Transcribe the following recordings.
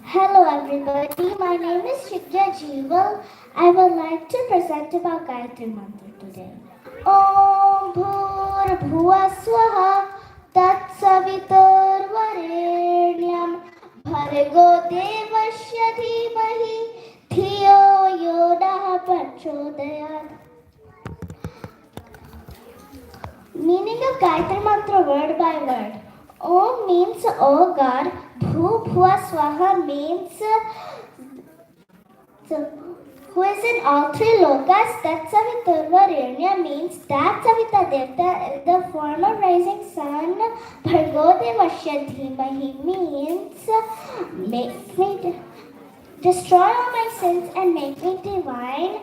Hello everybody, my name is Shikya Jeeval. I would like to present about Gayatri Mantra today. Om Bhur Bhuva Swaha Tat Saviturvarenyam Bhargo Devasya Dhimahi Dhiyo Yonah Prachodayat. Meaning of Gayatri Mantra word by word. Om means O God. Bhu Bhuva Swaha means who is in all three lokas. Tat Saviturvarenyam means that Savita Devta is the form of rising sun. Bhargo Devasya Dhimahi means make me destroy all my sins and make me divine.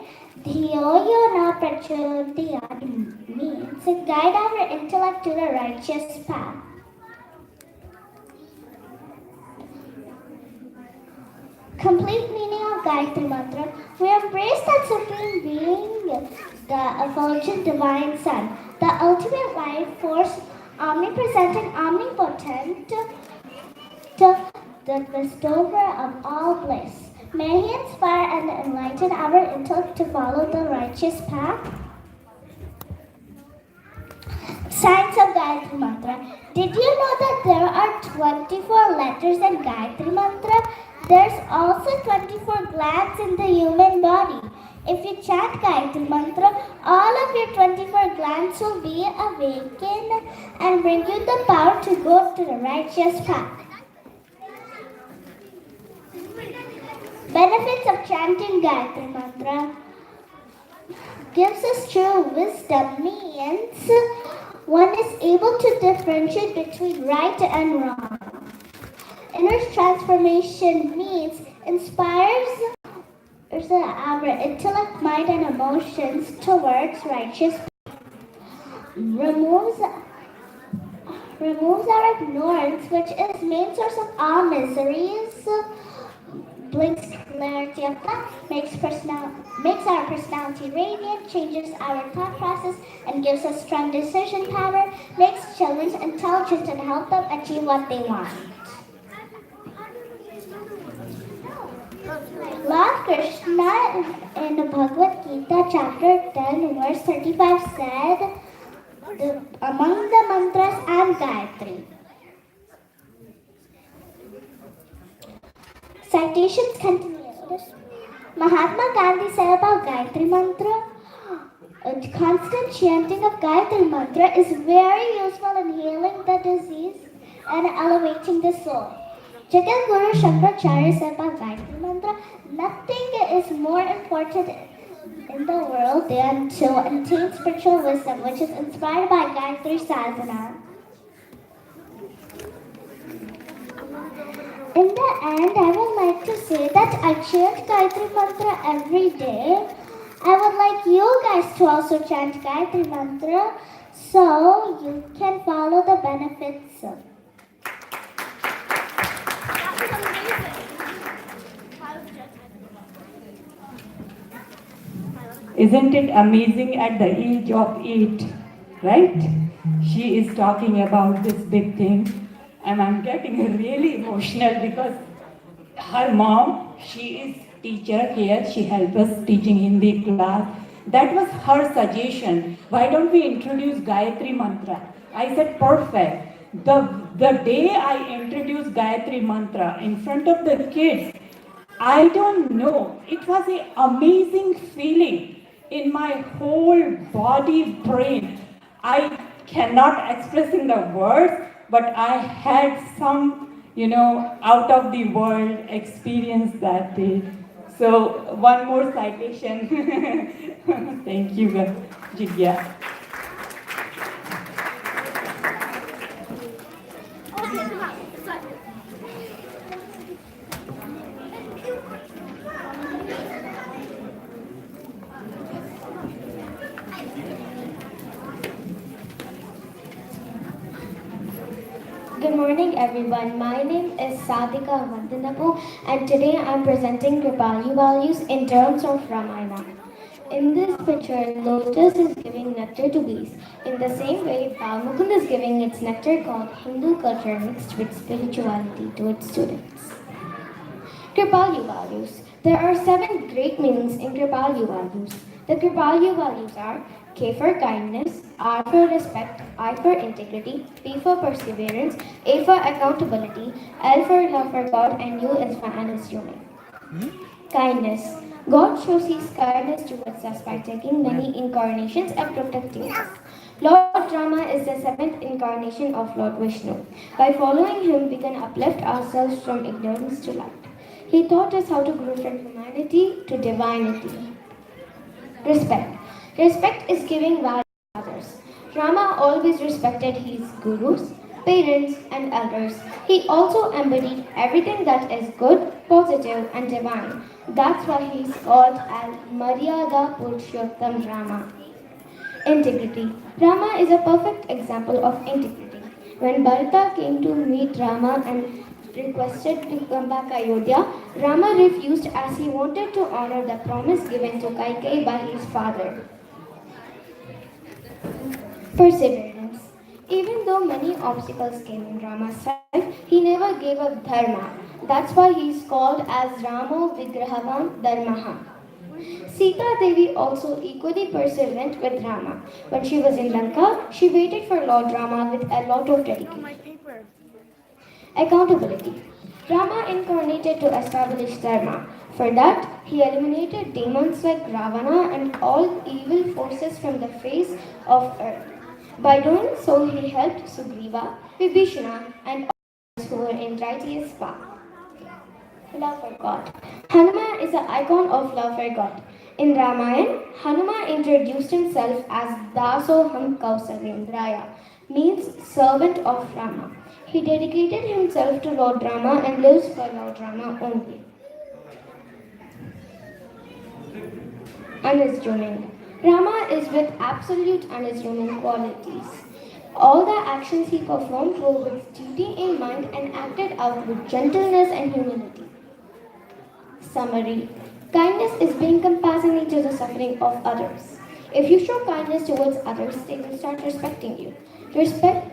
Dhiyo Yona Prachodayat means guide our intellect to the righteous path. Complete meaning of Gayatri Mantra. We embrace that Supreme Being, the effulgent Divine Sun, the ultimate life force, omnipresent and omnipotent, the bestower of all bliss. May He inspire and enlighten our intellect to follow the righteous path. Science of Gayatri Mantra. Did you know that there are 24 letters in Gayatri Mantra? There's also 24 glands in the human body. If you chant Gayatri Mantra, all of your 24 glands will be awakened and bring you the power to go to the righteous path. Benefits of chanting Gayatri Mantra. Gives us true wisdom means one is able to differentiate between right and wrong. Inner transformation means inspires our intellect, mind, and emotions towards righteous. Removes our ignorance, which is main source of all miseries. Brings clarity of thought, makes our personality radiant, changes our thought process, and gives us strong decision power, makes children intelligent and help them achieve what they want. Lord Krishna in Bhagavad Gita chapter 10 verse 35 said, among the mantras and Gayatri. Citations continued. Mahatma Gandhi said about Gayatri Mantra, constant chanting of Gayatri Mantra is very useful in healing the disease and elevating the soul. Jagat Guru Shankaracharya said about Gayatri Mantra, nothing is more important in the world than to attain spiritual wisdom, which is inspired by Gayatri Sadhana. In the end, I would like to say that I chant Gayatri Mantra every day. I would like you guys to also chant Gayatri Mantra so you can follow the benefits. Isn't it amazing at the age of 8, right? She is talking about this big thing. And I'm getting really emotional because her mom, she is teacher here, she helps us teaching Hindi class. That was her suggestion. Why don't we introduce Gayatri Mantra? I said, perfect. The day I introduced Gayatri Mantra in front of the kids, I don't know, it was an amazing feeling in my whole body, brain. I cannot express in the words, but I had some, out of the world experience that day. So one more citation. Thank you, Jigya. Good morning, everyone. My name is Sadhika Vandanapu, and today I'm presenting Kripalu values in terms of Ramayana. In this picture, lotus is giving nectar to bees. In the same way, Bal-Mukund is giving its nectar called Hindu culture mixed with spirituality to its students. Kripalu values. There are 7 great meanings in Kripalu values. The Kripalu values are K for kindness, R for respect, I for integrity, P for perseverance, A for accountability, L for love for God, and U is for unassuming. Kindness. God shows his kindness towards us by taking many incarnations and protecting us. Lord Rama is the 7th incarnation of Lord Vishnu. By following him, we can uplift ourselves from ignorance to light. He taught us how to grow from humanity to divinity. Respect. Respect is giving value to others. Rama always respected his gurus, parents, and elders. He also embodied everything that is good, positive, and divine. That's why he is called as Maryada Purushottam Rama. Integrity. Rama is a perfect example of integrity. When Bharata came to meet Rama and requested to come back Ayodhya, Rama refused as he wanted to honor the promise given to Kaikeyi by his father. Perseverance. Even though many obstacles came in Rama's life, he never gave up dharma. That's why he is called as Ramo Vigrahavam Dharmaha. Sita Devi also equally perseverant with Rama. When she was in Lanka, she waited for Lord Rama with a lot of dedication. Accountability. Rama incarnated to establish Dharma. For that, he eliminated demons like Ravana and all evil forces from the face of earth. By doing so, he helped Sugriva, Vibhishana, and others who were in righteous path. Love for God. Hanuman is an icon of love for God. In Ramayana, Hanuman introduced himself as Dasoham Kausalendraya, means servant of Rama. He dedicated himself to Lord Rama and lives for Lord Rama only. Unassuming. Rama is with absolute unassuming qualities. All the actions he performed were with duty in mind and acted out with gentleness and humility. Summary. Kindness is being compassionate to the suffering of others. If you show kindness towards others, they will start respecting you. Respect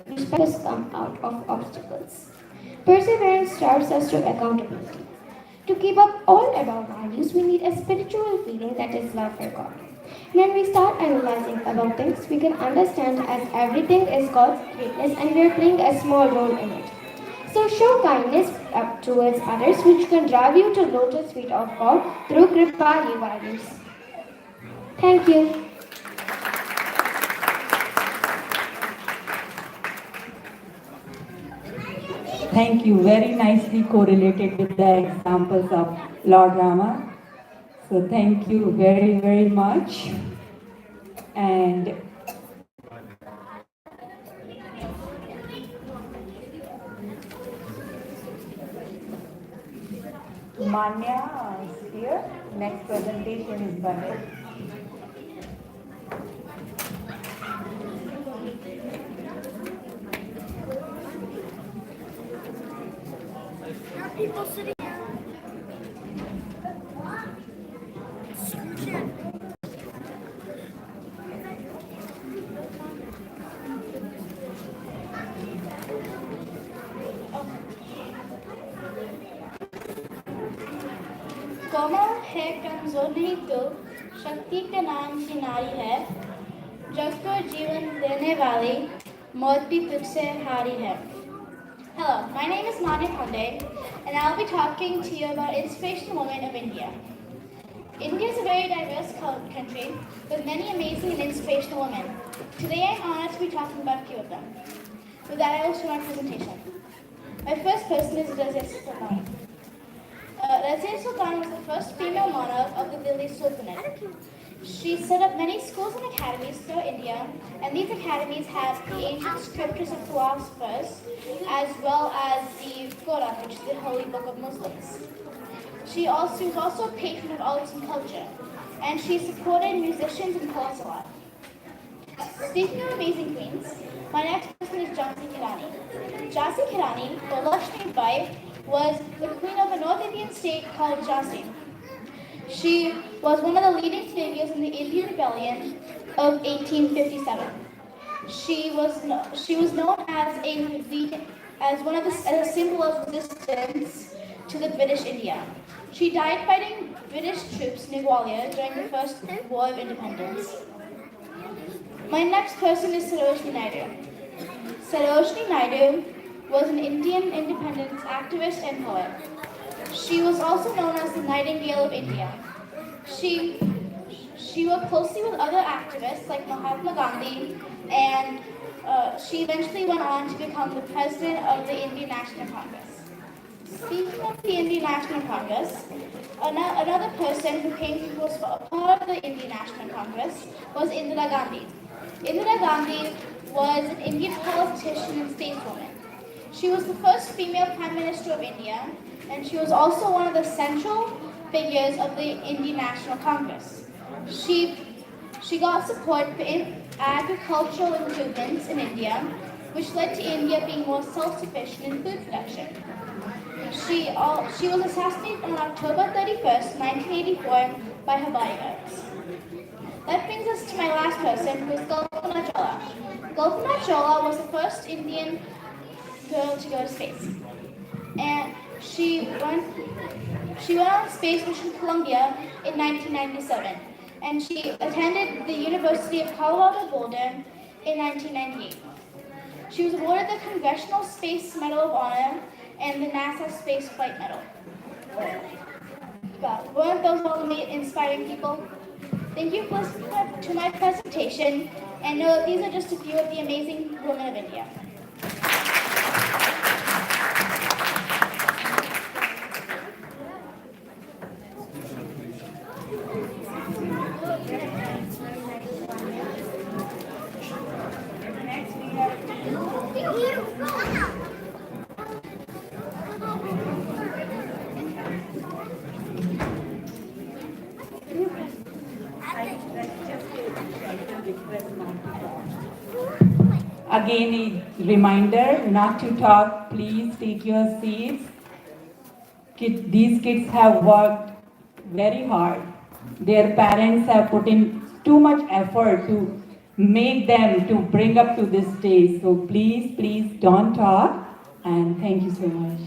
has come out of obstacles. Perseverance drives us to accountability. To keep up all our values, we need a spiritual feeling that is love for God. When we start analyzing about things, we can understand as everything is God's greatness and we are playing a small role in it. So show kindness towards others, which can drive you to lotus feet of God through Kripa values. Thank you. Thank you. Very nicely correlated with the examples of Lord Rama. So thank you very, very much. And Manya is here. Next presentation is by her. People sitting कोमल है कमजोर नहीं तो शक्ति के नाम की नारी है जग को जीवन देने वाली मौत भी तुझसे हारी है. Hello, my name is Manya Pandey and I'll be talking to you about inspirational women of India. India is a very diverse country with many amazing and inspirational women. Today I'm honored to be talking about a few of them. With that I will start my presentation. My first person is Razia Sultan. Razia Sultan was the first female monarch of the Delhi Sultanate. She set up many schools and academies throughout India, and these academies have the ancient scriptures of philosophers, as well as the Quran, which is the holy book of Muslims. She was also a patron of arts and culture, and she supported musicians and poets a lot. Speaking of amazing queens, my next person is Jhansi Ki Rani. Jhansi Ki Rani, or Lakshmi Bai, was the queen of a North Indian state called Jhansi. She was one of the leading figures in the Indian Rebellion of 1857. She was known as as a symbol of resistance to the British India. She died fighting British troops near Gwalior during the First War of Independence. My next person is Sarojini Naidu. Sarojini Naidu was an Indian independence activist and poet. She was also known as the Nightingale of India. She worked closely with other activists like Mahatma Gandhi, and she eventually went on to become the president of the Indian National Congress. Speaking of the Indian National Congress, another person who was a part of the Indian National Congress was Indira Gandhi. Indira Gandhi was an Indian politician and stateswoman. She was the first female Prime Minister of India, and she was also one of the central figures of the Indian National Congress. She got support for agricultural improvements in India, which led to India being more self-sufficient in food production. She was assassinated on October 31st, 1984 by her bodyguards. That brings us to my last person, who is Kalpana Chawla. Kalpana Chawla was the first Indian girl to go to space. And she went on space mission Columbia in 1997. And she attended the University of Colorado Boulder in 1998. She was awarded the Congressional Space Medal of Honor and the NASA Space Flight Medal. God, weren't those all inspiring people? Thank you for listening to my presentation, and know that these are just a few of the amazing women of India. Again, a reminder not to talk. Please take your seats. These kids have worked very hard. Their parents have put in too much effort to make them to bring up to this stage. So please don't talk. And thank you so much.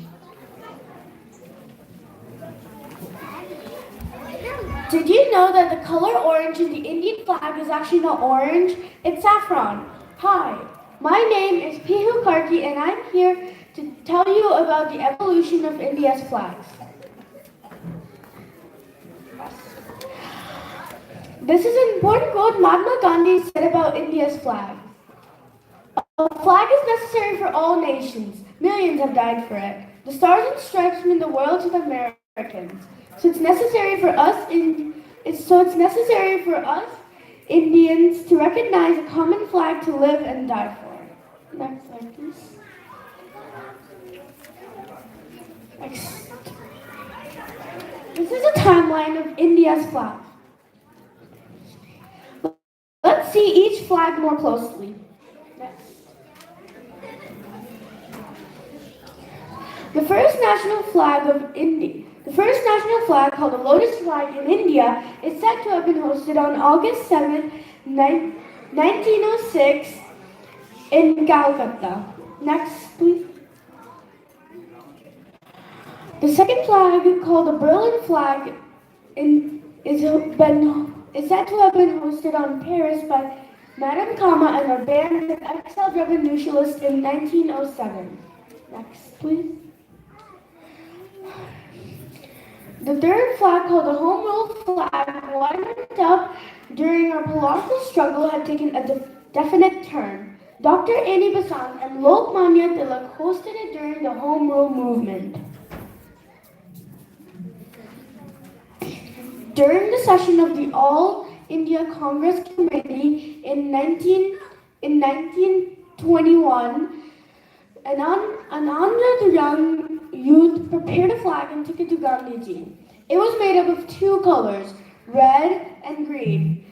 Did you know that the color orange in the Indian flag is actually not orange? It's saffron. Hi, my name is Pihu Karki, and I'm here to tell you about the evolution of India's flags. This is an important quote Mahatma Gandhi said about India's flag. A flag is necessary for all nations. Millions have died for it. The stars and stripes mean the world to the Americans. So it's necessary for us Indians to recognize a common flag to live and die for. Next slide, please. Next. This is a timeline of India's flag. Let's see each flag more closely. Next. The first national flag, called the Lotus flag in India, is said to have been hosted on August 7, 1906 in Calcutta. Next, please. The second flag, called the Berlin flag, is said to have been hosted on Paris by Madame Kama and her band of exiled revolutionists in 1907. Next, please. The third flag, called the Home Rule flag, wound up during our political struggle, had taken a definite turn. Dr. Annie Besant and Lokmanya Tilak hosted it during the Home Rule movement. During the session of the All India Congress Committee in 1921, Ananda, the young youth, prepared a flag and took it to Gandhiji. It was made up of two colors, red and green,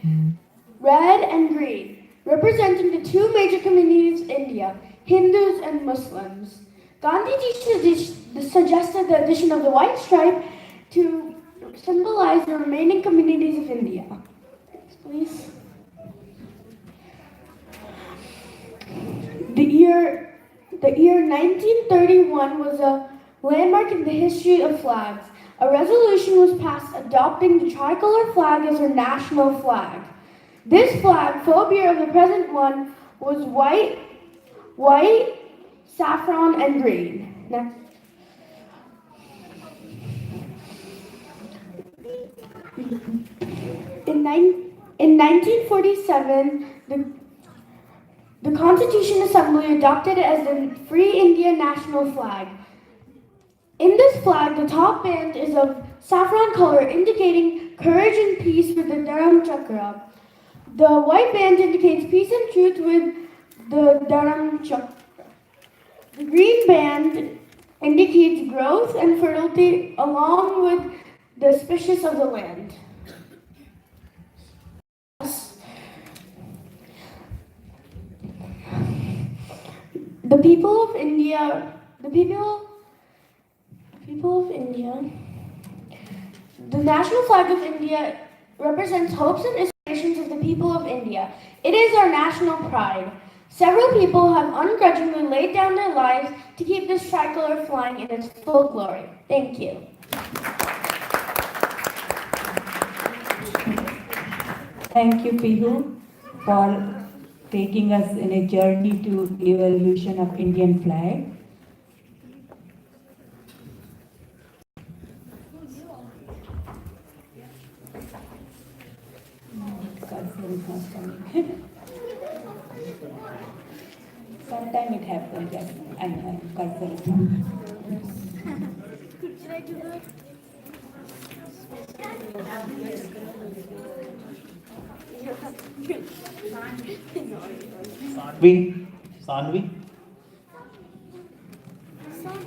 representing the two major communities in India, Hindus and Muslims. Gandhiji suggested the addition of the white stripe to symbolize the remaining communities of India. Next, please. The year 1931 was a landmark in the history of flags. A resolution was passed adopting the tricolor flag as our national flag. This flag, phobia of the present one, was white, saffron, and green. Next. In 1947, the Constitution Assembly adopted it as the Free India national flag. In this flag, the top band is of saffron color, indicating courage and peace with the Dharam Chakra. The white band indicates peace and truth with the Dharam Chakra. The green band indicates growth and fertility along with the auspicious of the land. The people of India, the national flag of India represents hopes and aspirations of the people of India. It is our national pride. Several people have ungrudgingly laid down their lives to keep this tricolor flying in its full glory. Thank you. Thank you, Pihu, for taking us in a journey to the evolution of Indian flag. Sometimes it happens that I have cursor is not. Sanvi.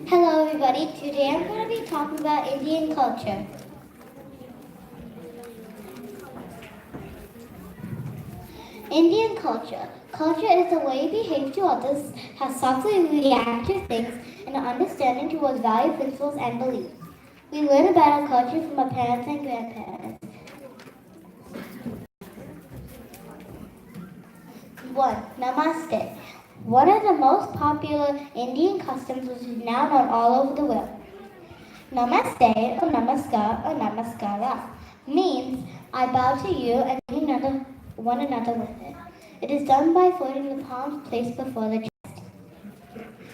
Hello everybody, today I'm going to be talking about Indian culture. Indian culture. Culture is the way you behave to others, how softly we react to things, and an understanding towards value, principles, and beliefs. We learn about our culture from our parents and grandparents. 1. Namaste. One of the most popular Indian customs which is now known all over the world. Namaste or Namaskar or Namaskara means I bow to you and one another with it. It is done by folding the palms placed before the chest.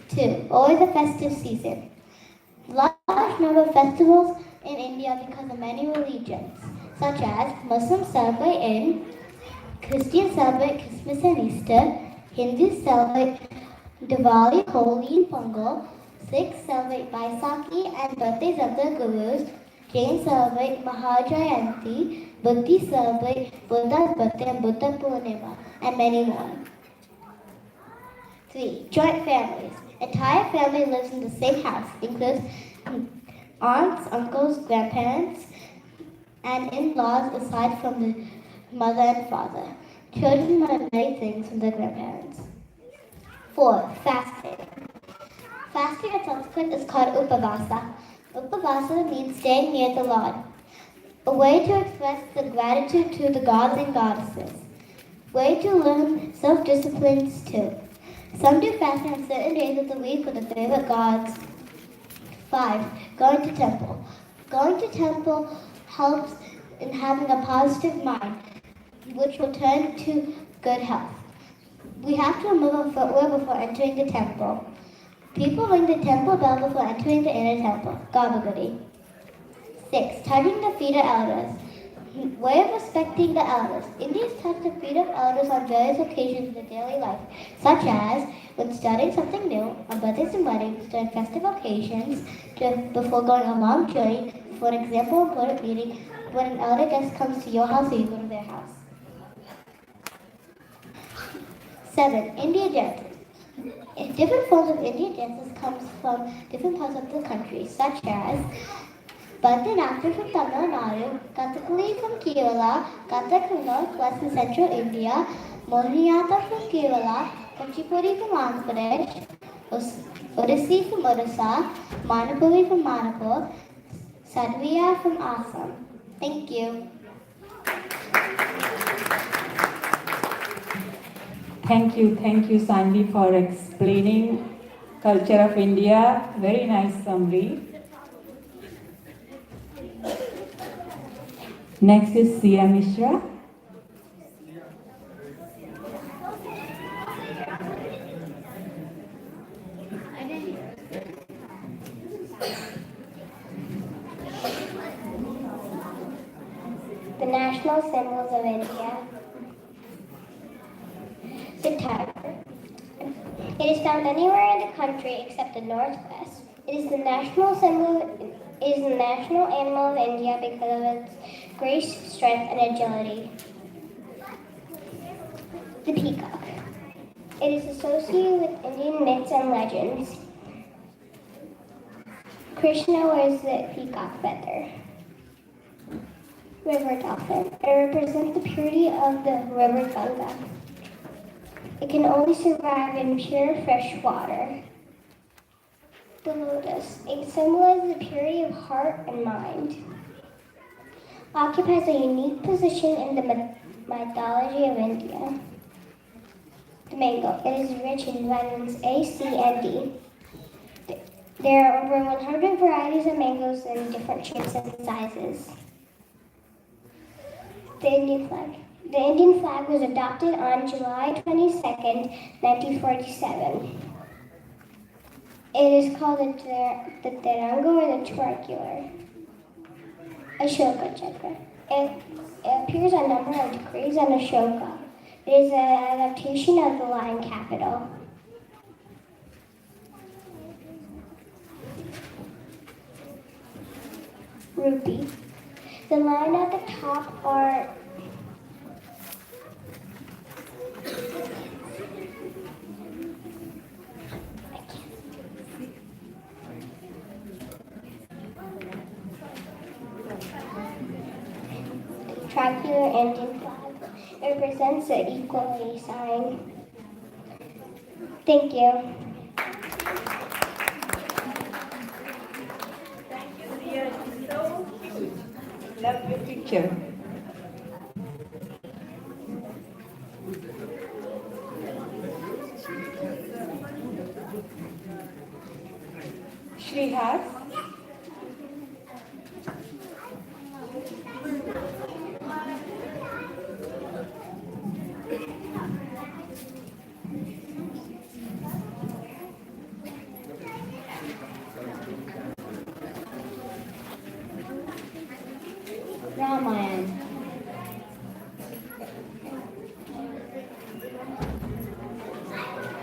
2. Always a festive season. Large number of festivals in India because of many religions, such as Muslims celebrate Eid, Christians celebrate Christmas and Easter, Hindus celebrate Diwali, Holi and Pongal, Sikhs celebrate Baisakhi and birthdays of their gurus, Jains celebrate Mahajayanti, Buddhists celebrate Buddha's birthday and Buddha Purnima, and many more. 3. Joint families. Entire family lives in the same house, includes aunts, uncles, grandparents, and in-laws aside from the mother and father. Children learn many things from their grandparents. 4. Fasting. Fasting in Sanskrit is called Upavasa. Upavasa means staying near the Lord, a way to express the gratitude to the gods and goddesses, way to learn self-disciplines too. Some do fasting on certain days of the week for the favorite gods. 5. Going to temple. Going to temple helps in having a positive mind, which will turn to good health. We have to remove our footwear before entering the temple. People ring the temple bell before entering the inner temple. Garbagadi. 6. Touching the feet of elders. Way of respecting the elders. Indians touch the feet of elders on various occasions in their daily life, such as when starting something new, on birthdays and weddings, during festive occasions, before going on a long journey, for an example, important meeting, when an elder guest comes to your house or you go to their house. 7. Indian dances. Different forms of Indian dances comes from different parts of the country, such as Bharatanatyam from Tamil Nadu, Kathakali from Kerala, Kathak from northwest and central India, Mohiniyattam from Kerala, Kuchipudi from Andhra Pradesh, Odissi from Odisha, Manipuri from Manipur, Sadhviya from Assam. Thank you. Thank you, Sandy, for explaining culture of India. Very nice summary. Next is Sia Mishra. The national symbols of India. The tiger. It is found anywhere in the country except the northwest. It is the national symbol. It is the national animal of India because of its grace, strength, and agility. The peacock. It is associated with Indian myths and legends. Krishna wears the peacock feather. River dolphin. It represents the purity of the river Ganga. It can only survive in pure fresh water. The lotus. It symbolizes the purity of heart and mind. Occupies a unique position in the mythology of India. The mango. It is rich in vitamins A, C, and D. There are over 100 varieties of mangoes in different shapes and sizes. The Indian flag. The Indian flag was adopted on July 22nd, 1947. It is called the Tiranga or the Tricolor. Ashoka Chakra. It appears a number of degrees on Ashoka. It is an adaptation of the lion capital. Rupee. The line at the top are tricolor Indian flag. It represents the equality sign. Thank you. Sia, so cute. Love your picture. Shrihas. Ramayana.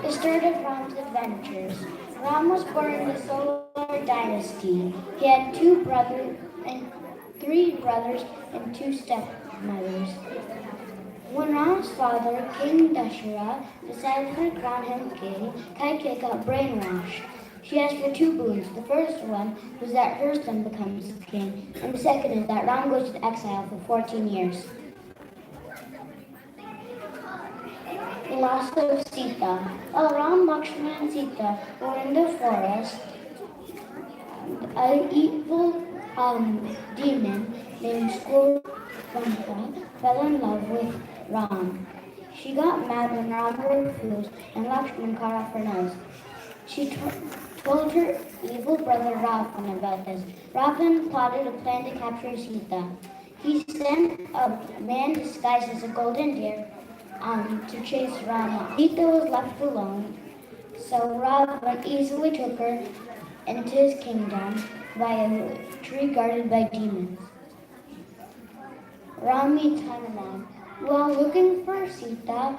The story of Ram's adventures. Ram was born in the Solar Dynasty. He had three brothers and two stepmothers. When Ram's father, King Dasharath, decided to crown him king, Kaikeyi got brainwashed. She asked for two boons. The first one was that her son becomes king, and the second is that Ram goes to exile for 14 years. The loss of Sita. While Ram, Lakshmana, and Sita were in the forest, an evil demon named Skorvanka fell in love with Ram. She got mad when Ram refused, and Lakshmana cut off her nose. She told her evil brother Ravan about this. Ravan plotted a plan to capture Sita. He sent a man disguised as a golden deer to chase Rama. Sita was left alone, so Ravan easily took her into his kingdom by a tree guarded by demons. Ram meets Hanuman. While looking for Sita,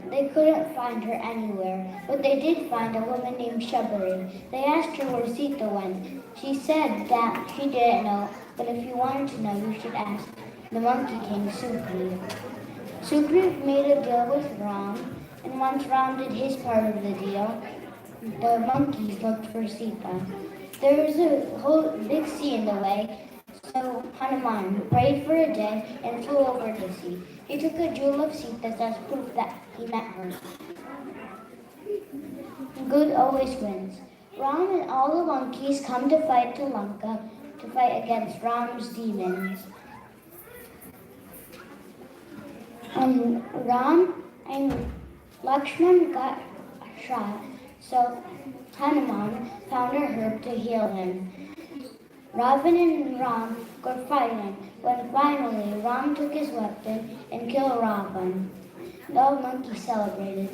they couldn't find her anywhere, but they did find a woman named Shabari. They asked her where Sita went. She said that she didn't know, but if you wanted to know, you should ask the Monkey King, Sugriv. Sugriv made a deal with Ram, and once Ram did his part of the deal, the monkeys looked for Sita. There was a whole big sea in the way, so Hanuman prayed for a day and flew over the sea. He took a jewel of Sita's as proof that he met her. Good always wins. Ram and all the monkeys come to fight to Lanka, to fight against Ram's demons. Ram and Lakshman got shot, so Hanuman found a herb to heal him. Ravan and Ram got fighting when finally Ram took his weapon and killed Ravan. The monkey celebrated.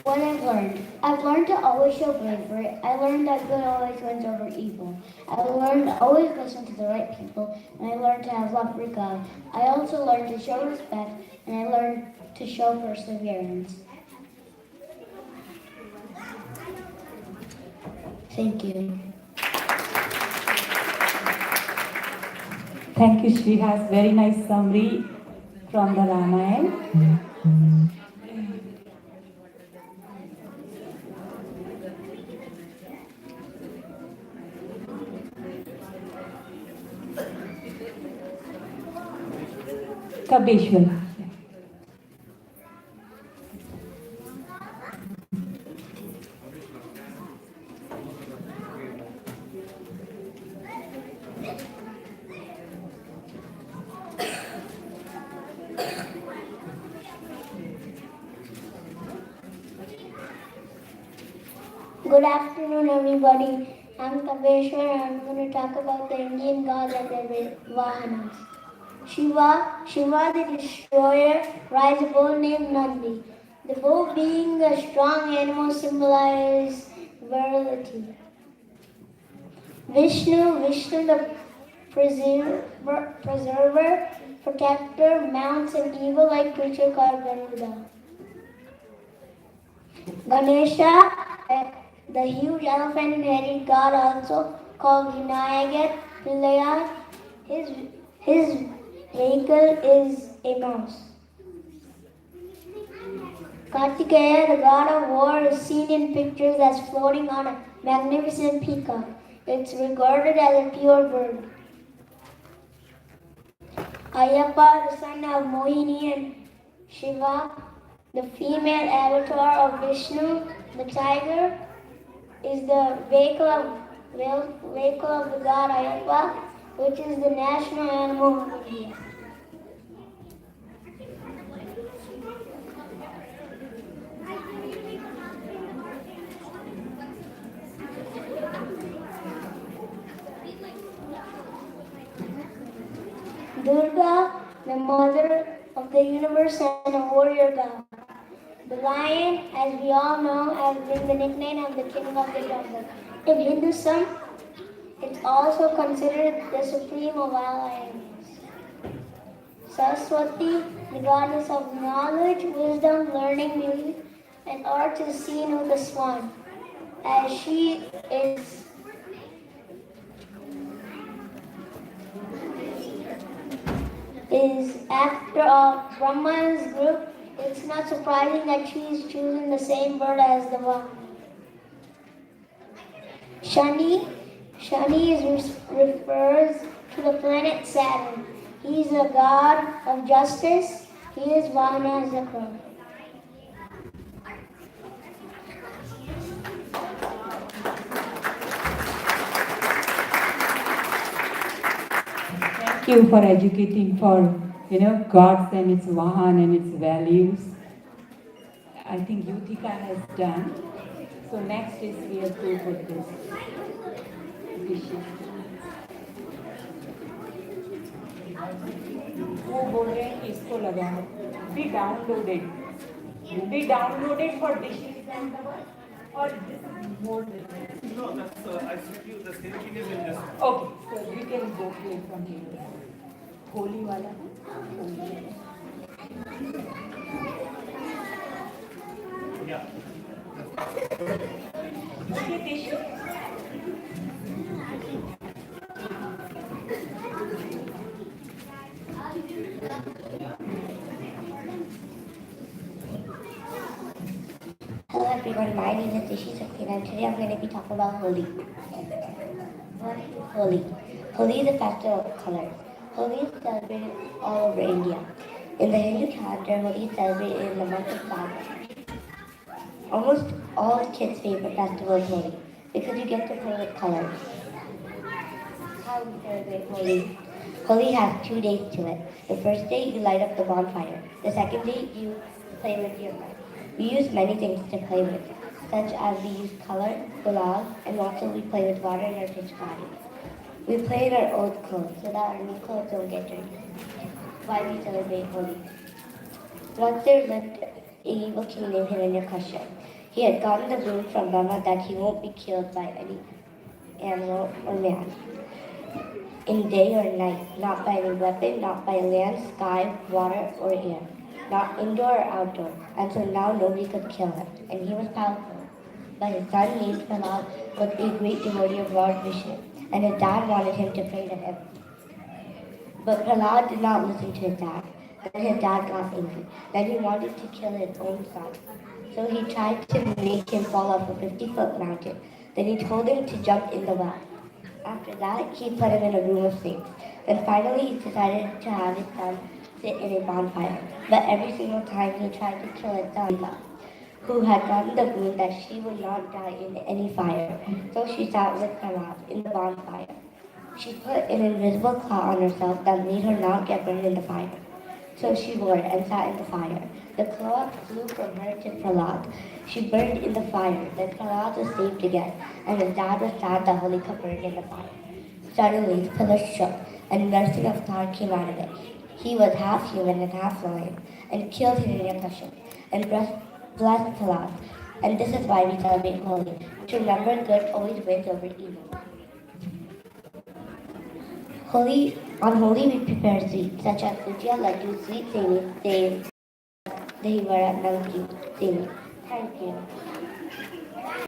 What I've learned to always show bravery. I learned that good always wins over evil. I learned to always listen to the right people, and I learned to have love for God. I also learned to show respect, and I learned to show perseverance. Thank you. Thank you. She has very nice summary from the Ramayana. Kabeshwar. Good afternoon, everybody. I'm Kaveshwar and I'm going to talk about the Indian gods and their Vahanas. Shiva the destroyer, rides a bull named Nandi. The bull, being a strong animal, symbolizes virility. Vishnu the preserver, protector, mounts an evil-like creature called Garuda. Ganesha, the huge elephant-headed god, also called Vinayagar Pillayar. His vehicle is a mouse. Kartikeya, the god of war, is seen in pictures as floating on a magnificent peacock. It's regarded as a pure bird. Ayyappa, the son of Mohini and Shiva, the female avatar of Vishnu, the tiger, is the vehicle of the god Ayyappa, which is the national animal of India. Durga, the mother of the universe and a warrior god. The lion, as we all know, has been the nickname of the king of the jungle. In Hinduism, it's also considered the supreme of all animals. Saraswati, the goddess of knowledge, wisdom, learning, music, and art, is seen with a swan, as she is after all Brahma's group. It's not surprising that she is choosing the same bird as the one. Shani refers to the planet Saturn. He is a god of justice. He is Vahana as a crow. Thank you for educating for gods and its Vahan and its values. I think Yuthika has done. So next is we have to put this dishes. वो बोल रहे हैं इसको लगाओ. Be downloaded for dishes and or this is more different. No, that's I sent you the same thing is in this. Okay, so we can go play from here. Holy wala. Yeah. Okay, tissue. Hello everyone, my name is Dishi Sakti and today I'm going to be talking about Holi. What is Holi? Holi is a festival of colors. Holi is celebrated all over India. In the Hindu calendar, Holi is celebrated in the month of August. Almost all kids' favorite festival is Holi. because you get to play with colors. How we celebrate Holi. Holi has 2 days to it. The first day you light up the bonfire. The second day you play with your friends. We use many things to play with, such as we use color, gulal, and also we play with water in our pitchkari. We play in our old clothes so that our new clothes don't get dirty. Why we celebrate Holi. Once there lived an evil king named Hiranyakashipu. He had gotten the boon from Brahma that he won't be killed by any animal or man, in day or night, not by any weapon, not by land, sky, water, or air, not indoor or outdoor. And so now nobody could kill him, and he was powerful. But his son named Prahlad was a great devotee of Lord Vishnu, and his dad wanted him to pray to him. But Prahlad did not listen to his dad, and his dad got angry. Then he wanted to kill his own son. So he tried to make him fall off a 50-foot mountain. Then he told him to jump in the well. After that, he put him in a room of snakes. Then finally, he decided to have his son sit in a bonfire. But every single time he tried to kill his son, who had gotten the boon that she would not die in any fire. So she sat with Prahlad in the bonfire. She put an invisible cloth on herself that made her not get burned in the fire. So she wore it and sat in the fire. The cloth flew from her to Prahlad. She burned in the fire. Then Prahlad was saved again, and his dad was sad that Holika burned in the fire. Suddenly, the pillar shook, and a nursing avatar came out of it. He was half human and half lion, and killed Hiranyakashipu, and blessed Prahlad. And this is why we celebrate Holi, to remember good always wins over evil. On Holi, we prepare sweets such as gujia, laddu, sweet semi, dahi vada, namkeen, semi. Thank you.